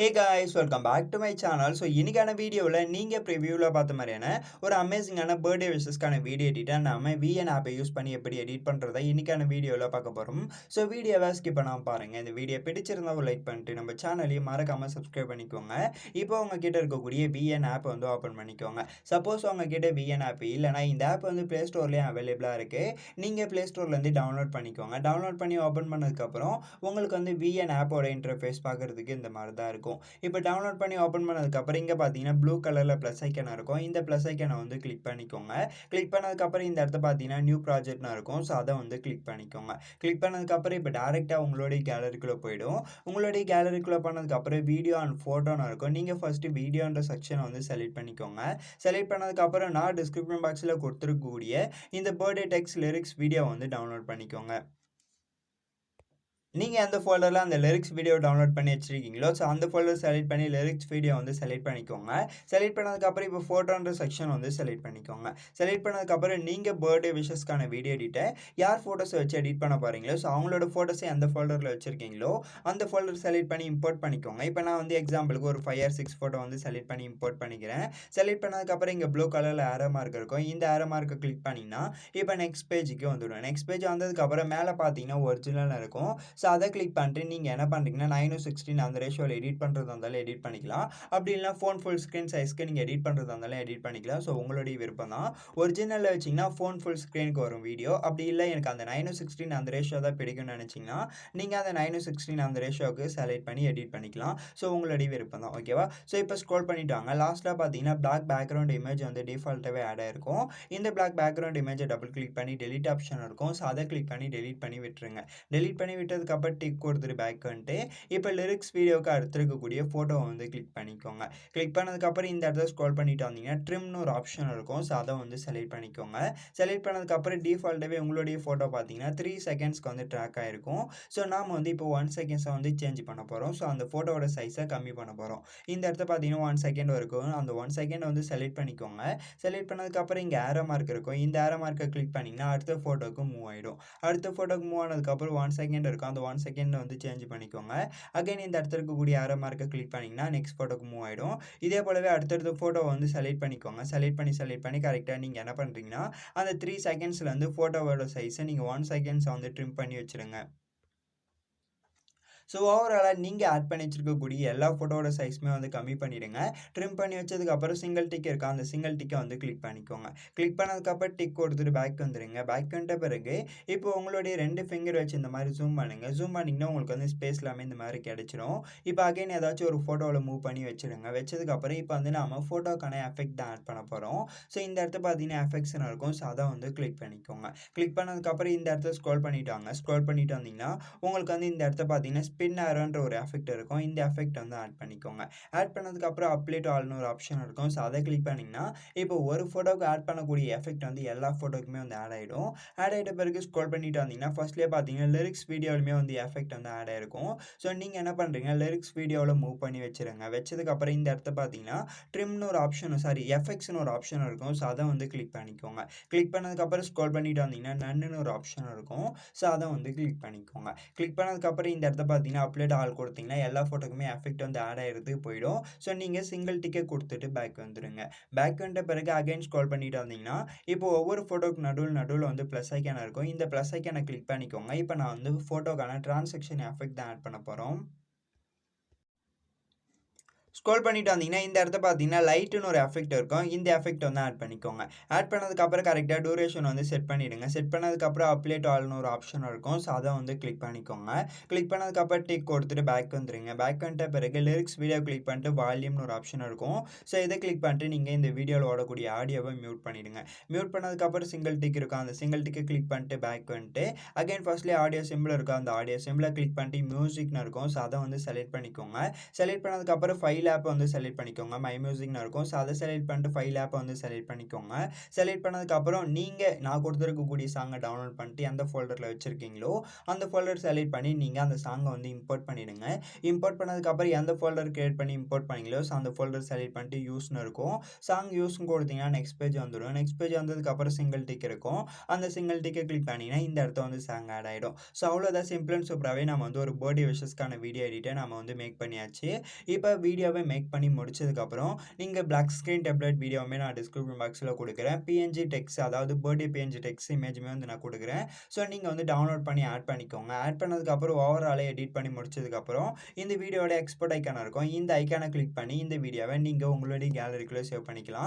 Hey guys, welcome back to my channel. So இன்னைக்கான வீடியோவில் நீங்கள் ப்ரிவியூவில் பார்த்த மாதிரியான ஒரு அமேசிங்கான பர்த்டே விஷஸ்க்கான வீடியோ எடிட்டை நம்ம VN ஆப்பை யூஸ் பண்ணி எப்படி எடிட் பண்ணுறதை இன்னைக்கான வீடியோவில் பார்க்க போகிறோம். ஸோ வீடியோவை ஸ்கிப் பண்ணாமல் பாருங்கள். இந்த வீடியோ பிடிச்சிருந்தா ஒரு லைக் பண்ணிட்டு நம்ம சேனலையும் மறக்காமல் சப்ஸ்கிரைப் பண்ணிக்கோங்க. இப்போ உங்ககிட்ட இருக்கக்கூடிய VN ஆப் வந்து ஓப்பன் பண்ணிக்கோங்க. சப்போஸ் உங்ககிட்ட VN ஆப் இல்லைனா இந்த ஆப் வந்து ப்ளே ஸ்டோர்லேயும் அவைலபிளாக இருக்குது. நீங்கள் ப்ளே ஸ்டோர்லேருந்து டவுன்லோட் பண்ணிக்கோங்க. டவுன்லோட் பண்ணி ஓப்பன் பண்ணதுக்கப்புறம் உங்களுக்கு வந்து VN ஆப்போட இன்டர்ஃபேஸ் பார்க்குறதுக்கு இந்த மாதிரி தான் இருக்கும். இப்போ டவுன்லோட் பண்ணி ஓப்பன் பண்ணதுக்கப்புறம் இங்கே பார்த்தீங்கன்னா ப்ளூ கலரில் ப்ளஸ் ஐக்கன் இருக்கும். இந்த ப்ளஸ் ஐக்கனை வந்து கிளிக் பண்ணிக்கோங்க. கிளிக் பண்ணதுக்கப்புறம் இந்த இடத்த பார்த்தீங்கன்னா நியூ ப்ராஜெக்ட்னு இருக்கும். ஸோ அதை வந்து கிளிக் பண்ணிக்கோங்க. கிளிக் பண்ணதுக்கப்புறம் இப்போ டேரெக்டாக உங்களுடைய கேலரிக்குள்ளே போயிடும். உங்களுடைய கேலரிக்குள்ளே பண்ணதுக்கப்புறம் வீடியோ அண்ட் ஃபோட்டோன்னு இருக்கும். நீங்கள் ஃபஸ்ட்டு வீடியோன்ற செக்ஷனை வந்து செலக்ட் பண்ணிக்கோங்க. செலக்ட் பண்ணதுக்கப்புறம் நான் டிஸ்கிரிப்ஷன் பாக்ஸில் கொடுத்துருக்கக்கூடிய இந்த பர்த்டே டெக்ஸ்ட் லிரிக்ஸ் வீடியோ வந்து டவுன்லோட் பண்ணிக்கோங்க. நீங்கள் எந்த ஃபோல்டரில் அந்த லிரிக்ஸ் வீடியோ டவுன்லோட் பண்ணி வச்சுருக்கீங்களோ ஸோ அந்த ஃபோல்டர் செலக்ட் பண்ணி லிரிக்ஸ் வீடியோ வந்து செலக்ட் பண்ணிக்கோங்க. செலக்ட் பண்ணதுக்கப்புறம் இப்போ ஃபோட்டோன்ற செக்ஷன் வந்து செலக்ட் பண்ணிக்கோங்க. செலக்ட் பண்ணதுக்கப்புறம் நீங்கள் பர்த்டே விஷஸ்க்கான வீடியோ எடிட்டை யார் ஃபோட்டோஸை வச்சு எடிட் பண்ண போகிறீங்களோ ஸோ அவங்களோட ஃபோட்டோஸை எந்த ஃபோல்டரில் வச்சுருக்கீங்களோ அந்த ஃபோல்டர் செலக்ட் பண்ணி இம்போர்ட் பண்ணிக்கோங்க. இப்போ நான் வந்து எக்ஸாம்பிளுக்கு ஒரு 5 or 6 ஃபோட்டோ வந்து செலக்ட் பண்ணி இம்போர்ட் பண்ணிக்கிறேன். செலக்ட் பண்ணதுக்கப்புறம் இங்கே ப்ளூ கலரில் ஏரோ மார்க் இருக்கும். இந்த ஏரோ மார்க்கை கிளிக் பண்ணிங்கன்னா இப்போ நெக்ஸ்ட் பேஜுக்கு வந்துடும். நெக்ஸ்ட் பேஜ் வந்ததுக்கப்புறம் மேலே பார்த்தீங்கன்னா ஒரிஜினல் இருக்கும். ஸோ அதை கிளிக் பண்ணிட்டு நீங்கள் என்ன பண்ணுறீங்கன்னா 9:16 அந்த ரேஷியோவில் எடிட் பண்ணுறதா இருந்தாலும் எடிட் பண்ணிக்கலாம். அப்படி இல்லைனா ஃபோன் ஃபுல் ஸ்க்ரீன் சைஸ்க்கு நீங்கள் எடிட் பண்ணுறதா இருந்தாலும் எடிட் பண்ணிக்கலாம். ஸோ உங்களுடைய விருப்பம் தான். ஒரிஜினலில் வச்சிங்கன்னா ஃபோன் ஃபுல் ஸ்க்ரீனுக்கு வரும் வீடியோ. அப்படி இல்லை எனக்கு அந்த 9:16 அந்த ரேஷியோ தான் பிடிக்கும்னு நினச்சிங்கன்னா நீங்கள் அந்த 9:16 அந்த ரேஷியோவுக்கு செலக்ட் பண்ணி எடிட் பண்ணிக்கலாம். ஸோ உங்களுடைய விருப்பம் தான். ஓகேவா? ஸோ இப்போ ஸ்க்ரோல் பண்ணிட்டாங்க. லாஸ்ட்டில் பார்த்தீங்கன்னா பிளாக் பேக்ரவுண்ட் இமேஜ் வந்து டிஃபால்ட்டாகவே ஆட் ஆகிருக்கும். இந்த பிளாக் பேக்ரவுண்ட் இமேஜை டபுள் கிளிக் பண்ணி டெலிட் ஆப்ஷன் இருக்கும். ஸோ அதை கிளிக் பண்ணி டெலிட் பண்ணி விட்டுருங்க. டெலிட் பண்ணி விட்டதுக்கப்புறம் டிக் கொடுத்துட்டு பேக் வந்துட்டு இப்போ லிரிக்ஸ் வீடியோவுக்கு அடுத்து இருக்கக்கூடிய ஃபோட்டோவை வந்து கிளிக் பண்ணிக்கோங்க. கிளிக் பண்ணதுக்கப்புறம் இந்த இடத்துல ஸ்க்ரோல் பண்ணிட்டு வந்தீங்கன்னா ட்ரிம்னு ஒரு ஆப்ஷன் இருக்கும். ஸோ அதை வந்து செலக்ட் பண்ணிக்கோங்க. செலக்ட் பண்ணதுக்கப்புறம் டிஃபால்ட்டாகவே உங்களுடைய ஃபோட்டோ பார்த்தீங்கன்னா 3 செகண்ட்ஸ்க்கு வந்து ட்ராக் ஆகிருக்கும். ஸோ நாம் வந்து இப்போ 1 செகண்ட்ஸை வந்து சேஞ்ச் பண்ண போகிறோம். ஸோ அந்த ஃபோட்டோவோட சைஸை கம்மி பண்ண போகிறோம். இந்த இடத்த பார்த்தீங்கன்னா 1 செகண்ட் இருக்கும். அந்த 1 செகண்ட் வந்து செலக்ட் பண்ணிக்கோங்க. செலக்ட் பண்ணதுக்கப்புறம் இங்கே ஏரோ மார்க் இருக்கும். இந்த ஏரோ மார்க்கை கிளிக் பண்ணிங்கன்னா அடுத்த ஃபோட்டோக்கு மூவ் ஆகிடும். அடுத்த ஃபோட்டோக்கு மூவ் ஆனதுக்கப்புறம் 1 செகண்ட் இருக்கும். அந்த 1 செகண்ட் வந்து சேஞ்ச் பண்ணிக்கோங்க. அகைன் இந்த இடத்துல இருக்கக்கூடிய ஏரோ மார்க்கை கிளிக் பண்ணிங்கன்னா நெக்ஸ்ட் ஃபோட்டோக்கு மூவ் ஆகிடும். இதே போலவே அடுத்தடுத்த ஃபோட்டோ வந்து செலக்ட் பண்ணிக்கோங்க. செலக்ட் பண்ணி கரெக்டாக நீங்கள் என்ன பண்ணுறீங்கன்னா அந்த 3 செகண்ட்ஸில் வந்து ஃபோட்டோவோட சைஸை நீங்கள் 1 செகண்ட்ஸை வந்து ட்ரிம் பண்ணி வச்சுருங்க. ஸோ ஓவராலாக நீங்கள் ஆட் பண்ணி வச்சுருக்கக்கூடிய எல்லா ஃபோட்டோவோட சைஸுமே வந்து கம்மி பண்ணிவிடுங்க. ட்ரிம் பண்ணி வச்சதுக்கப்புறம் சிங்கிள் டிக் இருக்கா அந்த சிங்கிள் டிக்கை வந்து கிளிக் பண்ணிக்கோங்க. கிளிக் பண்ணதுக்கப்புறம் டிக் கொடுத்துட்டு பேக் வந்துடுங்க. பேக் வந்துட்ட பிறகு இப்போ உங்களுடைய 2 ஃபிங்கர் வச்சு இந்த மாதிரி ஜூம் பண்ணுங்கள். ஜூம் பண்ணிங்கன்னா உங்களுக்கு வந்து ஸ்பேஸ் எல்லாமே இந்த மாதிரி கிடச்சிரும். இப்போ அகைன் ஏதாச்சும் ஒரு ஃபோட்டோவில் மூவ் பண்ணி வச்சுடுங்க. வச்சதுக்கப்புறம் இப்போ வந்து நம்ம ஃபோட்டோக்கான எஃபெக்ட் தான் ஆட் பண்ண போகிறோம். ஸோ இந்த இடத்த பார்த்தீங்கன்னா எஃபெக்ட்ஸ்னு இருக்கும். ஸோ அதை வந்து கிளிக் பண்ணிக்கோங்க. கிளிக் பண்ணதுக்கப்புறம் இந்த இடத்த ஸ்க்ரோல் பண்ணிட்டு வாங்க. ஸ்க்ரோல் பண்ணிட்டு வந்தீங்கன்னா உங்களுக்கு வந்து இந்த இடத்த பார்த்தீங்கன்னா ஸ்பின் ஆரோன்ற ஒரு எஃபெக்ட் இருக்கும். இந்த எஃபெக்ட் வந்து ஆட் பண்ணிக்கோங்க. ஆட் பண்ணதுக்கப்புறம் அப்ளை டு ஆல்னு ஒரு ஆப்ஷன் இருக்கும். ஸோ அதை கிளிக் பண்ணிங்கன்னா இப்போ ஒரு ஃபோட்டோவுக்கு ஆட் பண்ணக்கூடிய எஃபெக்ட் வந்து எல்லா ஃபோட்டோக்குமே வந்து ஆட் ஆகிடும். ஆட் ஆகிட்ட பிறகு ஸ்க்ரோல் பண்ணிட்டு வந்தீங்கன்னா ஃபர்ஸ்ட்லேயே பார்த்தீங்கன்னா லிரிக்ஸ் வீடியோலுமே வந்து எஃபெக்ட் வந்து ஆட் ஆகிருக்கும். ஸோ நீங்கள் என்ன பண்ணுறீங்க லிரிக்ஸ் வீடியோவில் மூவ் பண்ணி வச்சுருங்க. வச்சதுக்கப்புறம் இந்த இடத்த பார்த்தீங்கன்னா ட்ரிம்னு ஒரு ஆப்ஷன் எஃபெக்ட்ஸ்னு ஒரு ஆப்ஷன் இருக்கும். ஸோ அதை வந்து கிளிக் பண்ணிக்கோங்க. கிளிக் பண்ணதுக்கப்புறம் ஸ்க்ரோல் பண்ணிட்டு வந்தீங்கன்னா நன்னுன்னு ஒரு ஆப்ஷன் இருக்கும். ஸோ அதை வந்து கிளிக் பண்ணிக்கோங்க. கிளிக் பண்ணதுக்கப்புறம் இந்த இடத்த பார்த்தீங்கன்னா அப்ளை டு ஆல் கொடுத்தீங்கன்னா எல்லா ஃபோட்டோக்குமே எஃபெக்ட் வந்து ஆட் ஆகிடுது போயிடும். ஸோ நீங்கள் சிங்கிள் டிக்கை கொடுத்துட்டு பேக் வந்துடுங்க. பேக் வந்த பிறகு அகைன் ஸ்க்ரோல் பண்ணிட்டு வந்தீங்கன்னா இப்போ ஒவ்வொரு ஃபோட்டோக்கு நடுவில் வந்து ப்ளஸ் ஐக்கான இருக்கும். இந்த ப்ளஸ் ஐக்கானை கிளிக் பண்ணிக்கோங்க. இப்போ நான் வந்து ஃபோட்டோக்கான டிரான்சாக்ஷன் எஃபெக்ட் தான் ஆட் பண்ண போகிறோம். ஸ்க்ரோல் பண்ணிட்டு வந்தீங்கன்னா இந்த இடத்த பார்த்தீங்கன்னா லைட்டுன்னு ஒரு எஃபெக்ட் இருக்கும். இந்த எஃபெக்ட் வந்து ஆட் பண்ணிக்கோங்க. ஆட் பண்ணதுக்கப்புறம் கரெக்டாக டூரேஷன் வந்து செட் பண்ணிவிடுங்க. செட் பண்ணதுக்கப்புறம் அப்ளை டு ஆல்னு ஒரு ஆப்ஷன் இருக்கும். ஸோ அதை வந்து கிளிக் பண்ணிக்கோங்க. கிளிக் பண்ணதுக்கப்புறம் டிக் கொடுத்துட்டு பேக் வந்துடுங்க. பேக் வந்துட்ட பிறகு லிரிக்ஸ் வீடியோ கிளிக் பண்ணிட்டு வால்யூம்னு ஒரு ஆப்ஷன் இருக்கும். ஸோ இதை கிளிக் பண்ணிட்டு நீங்கள் இந்த வீடியோவில் ஓடக்கூடிய ஆடியோவை மியூட் பண்ணிவிடுங்க. மியூட் பண்ணதுக்கப்புறம் சிங்கிள் டிக் இருக்கும். அந்த சிங்கிள் டிக்கை கிளிக் பண்ணிட்டு பேக் வந்துட்டு அகைன் ஃபர்ஸ்ட்லேயே ஆடியோ சிம்பிள் இருக்கும். அந்த ஆடியோ சிம்பிளை கிளிக் பண்ணிட்டு மியூசிக்னு இருக்கும். ஸோ அதை வந்து செலக்ட் பண்ணிக்கோங்க. செலக்ட் பண்ணதுக்கப்புறம் ஃபைல் ஃபைல் ஆப்பை வந்து செலக்ட் பண்ணிக்கோங்க. மை மியூசிக்னு இருக்கும். ஸோ அதை செலக்ட் பண்ணிட்டு ஃபைல் ஆப்பை வந்து செலக்ட் பண்ணிக்கோங்க. செலக்ட் பண்ணதுக்கப்புறம் நீங்கள் நான் கொடுத்துருக்கக்கூடிய சாங்கை டவுன்லோட் பண்ணிட்டு எந்த ஃபோல்டரில் வச்சுருக்கீங்களோ அந்த ஃபோல்டர் செலக்ட் பண்ணி நீங்கள் அந்த சாங்கை வந்து இம்போர்ட் பண்ணிவிடுங்க. இம்போர்ட் பண்ணதுக்கப்புறம் எந்த ஃபோல்டர் கிரியேட் பண்ணி இம்போர்ட் பண்ணீங்களோ ஸோ அந்த ஃபோல்டர் செலக்ட் பண்ணிட்டு யூஸ்னு இருக்கும். சாங் யூஸ்னு கொடுத்தீங்கன்னா நெக்ஸ்ட் பேஜ் வந்துடும். நெக்ஸ்ட் பேஜ் வந்ததுக்கப்புறம் சிங்கிள் டிக் இருக்கும். அந்த சிங்கிள் டிக்கை கிளிக் பண்ணிங்கன்னா இந்த இடத்த வந்து சாங் ஆட் ஆகிடும். ஸோ அவ்வளோதான், சிம்பிள் அண்ட் சூப்பராகவே நம்ம வந்து ஒரு பர்த்டே விஷஸ்க்கான வீடியோ எடிட்டை நம்ம வந்து மேக் பண்ணியாச்சு. இப்போ வீடியோவை மேக் பண்ணி முடிச்சதுக்கப்புறம் நீங்கள் பிளாக் ஸ்க்ரீன் டெம்ப்ளேட் வீடியோவுமே நான் டிஸ்கிரிப்ஷன் பாக்ஸில் கொடுக்குறேன். பிஎன்ஜி டெக்ஸ்ட், அதாவது பர்த்டே பிஎன்ஜி டெக்ஸ்ட் இமேஜுமே வந்து நான் கொடுக்குறேன். ஸோ நீங்கள் வந்து டவுன்லோட் பண்ணி ஆட் பண்ணிக்கோங்க. ஆட் பண்ணதுக்கப்புறம் ஓவராலே எடிட் பண்ணி முடிச்சதுக்கப்புறம் இந்த வீடியோட எக்ஸ்போர்ட் ஐக்கான இருக்கும். இந்த ஐக்கானை கிளிக் பண்ணி இந்த வீடியோவை நீங்கள் உங்களுடைய கேலரிக்குள்ளே சேவ் பண்ணிக்கலாம்.